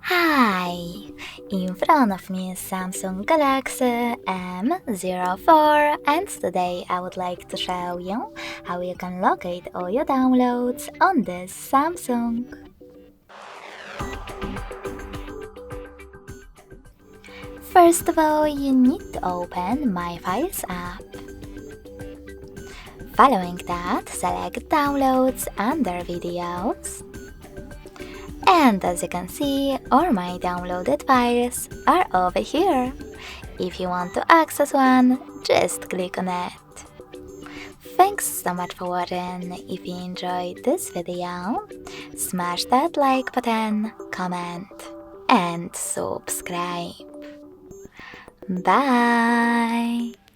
Hi! In front of me is Samsung Galaxy M04 and today I would like to show you how you can locate all your downloads on this Samsung. First of all, you need to open My Files app. Following that, select Downloads under Videos. And as you can see, all my downloaded files are over here. If you want to access one, just click on it. Thanks so much for watching. If you enjoyed this video, smash that like button, comment, and subscribe. Bye!